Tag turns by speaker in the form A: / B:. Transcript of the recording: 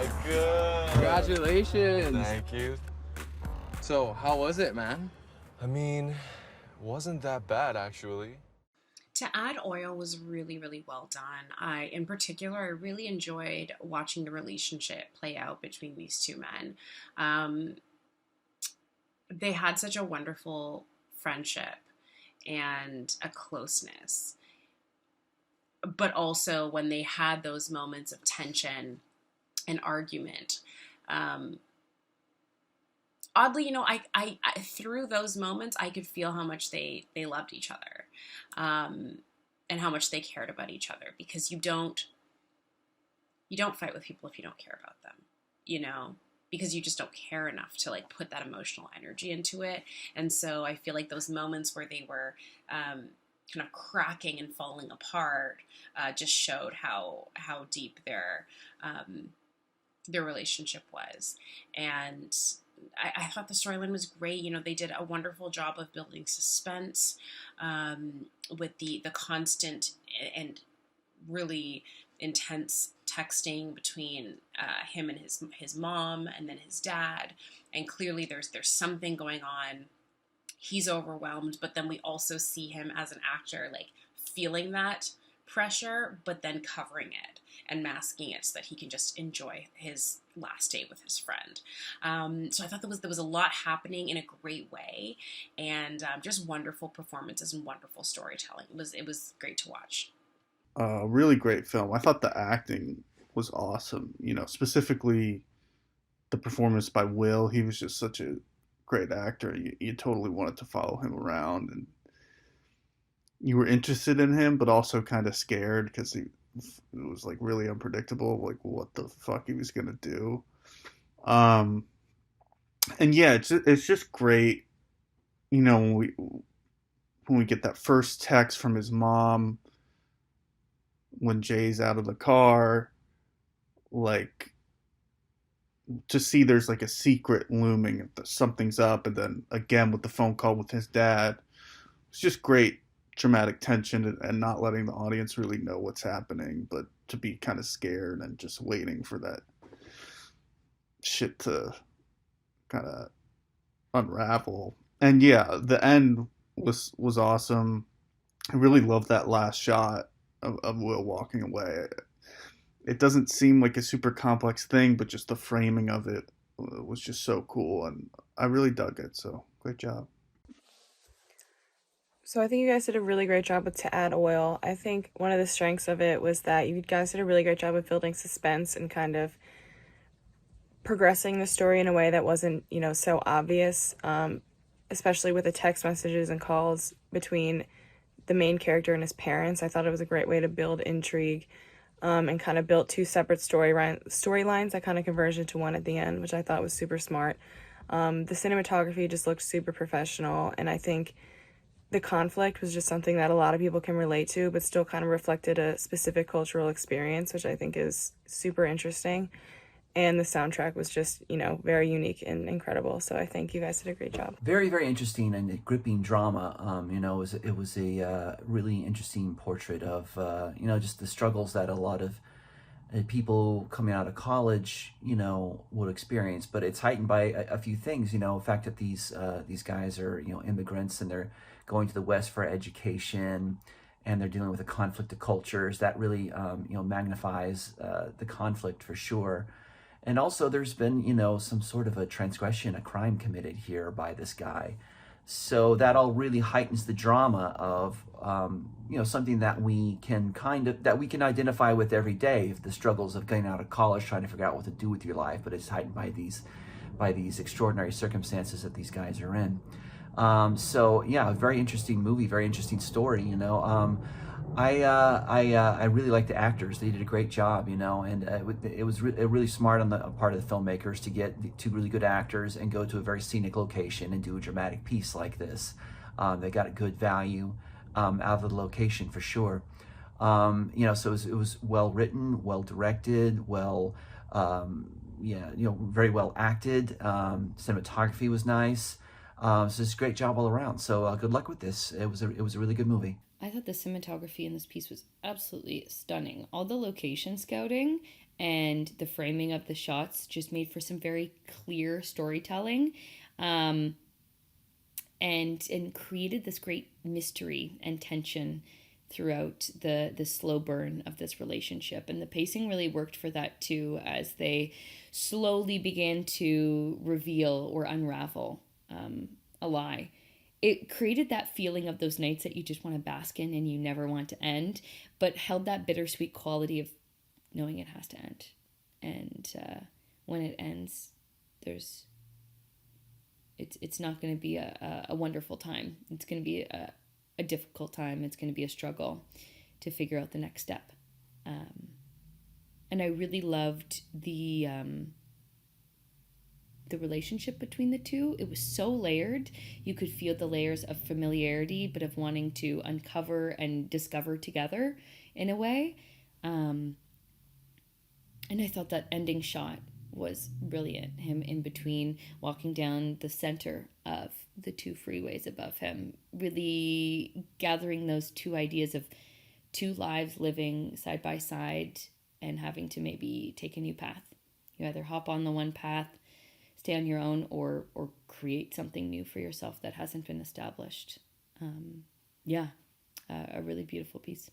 A: my god.
B: Congratulations.
A: Thank you.
B: So, how was it, man?
A: I mean, wasn't that bad, actually.
C: To Add Oil was really, really well done. In particular, I really enjoyed watching the relationship play out between these two men. Um, they had such a wonderful friendship and a closeness. But also, when they had those moments of tension and argument, um, oddly, I through those moments, I could feel how much they loved each other, and how much they cared about each other. Because you don't fight with people if you don't care about them, because you just don't care enough to like put that emotional energy into it. And so I feel like those moments where they were kind of cracking and falling apart just showed how deep their relationship was. And I thought the storyline was great. They did a wonderful job of building suspense, with the constant and really intense texting between him and his mom, and then his dad. And clearly there's something going on. He's overwhelmed, but then we also see him as an actor like feeling that pressure, but then covering it and masking it so that he can just enjoy his last day with his friend. So I thought there was a lot happening in a great way, and just wonderful performances and wonderful storytelling. It was great to watch.
D: Really great film. I thought the acting was awesome. Specifically the performance by Will. He was just such a great actor. You totally wanted to follow him around, and you were interested in him, but also kind of scared because it was like really unpredictable, like what the fuck he was gonna do. And yeah, it's just great. When we get that first text from his mom when Jay's out of the car, like to see there's like a secret looming, something's up, and then again with the phone call with his dad, it's just great dramatic tension and not letting the audience really know what's happening, but to be kind of scared and just waiting for that shit to kind of unravel. And yeah, the end was awesome. I really loved that last shot of Will walking away. It doesn't seem like a super complex thing, but just the framing of it was just so cool, and I really dug it. So great job.
E: So I think you guys did a really great job with To Add Oil. I think one of the strengths of it was that you guys did a really great job of building suspense and kind of progressing the story in a way that wasn't, so obvious, especially with the text messages and calls between the main character and his parents. I thought it was a great way to build intrigue, and kind of built two separate storylines that kind of converged into one at the end, which I thought was super smart. The cinematography just looked super professional, and I think the conflict was just something that a lot of people can relate to, but still kind of reflected a specific cultural experience, which I think is super interesting. And the soundtrack was just, very unique and incredible. So I think you guys did a great job.
F: Very, very interesting and gripping drama. It was a really interesting portrait of, just the struggles that a lot of people coming out of college, would experience. But it's heightened by a few things, the fact that these guys are, immigrants, and they're going to the West for education, and they're dealing with a conflict of cultures that really, magnifies the conflict for sure. And also there's been, some sort of a transgression, a crime committed here by this guy. So that all really heightens the drama of, something that we can identify with every day, the struggles of getting out of college, trying to figure out what to do with your life, but it's heightened by these extraordinary circumstances that these guys are in. So yeah, a very interesting movie, very interesting story, I really like the actors. They did a great job, and it was really smart on the part of the filmmakers to get two really good actors and go to a very scenic location and do a dramatic piece like this. They got a good value out of the location for sure. So it was well written, well directed, very well acted. Cinematography was nice. So it's a great job all around. So good luck with this. It was a really good movie.
G: I thought the cinematography in this piece was absolutely stunning. All the location scouting and the framing of the shots just made for some very clear storytelling, and created this great mystery and tension throughout the slow burn of this relationship. And the pacing really worked for that too, as they slowly began to reveal or unravel a lie. It created that feeling of those nights that you just want to bask in and you never want to end, but held that bittersweet quality of knowing it has to end. And when it ends, it's not going to be a wonderful time. It's going to be a difficult time. It's going to be a struggle to figure out the next step. And I really loved the relationship between the two. It was so layered. You could feel the layers of familiarity, but of wanting to uncover and discover together in a way. And I thought that ending shot was brilliant. Him in between, walking down the center of the two freeways above him, really gathering those two ideas of two lives living side by side and having to maybe take a new path. You either hop on the one path, stay on your own, or create something new for yourself that hasn't been established. A really beautiful piece.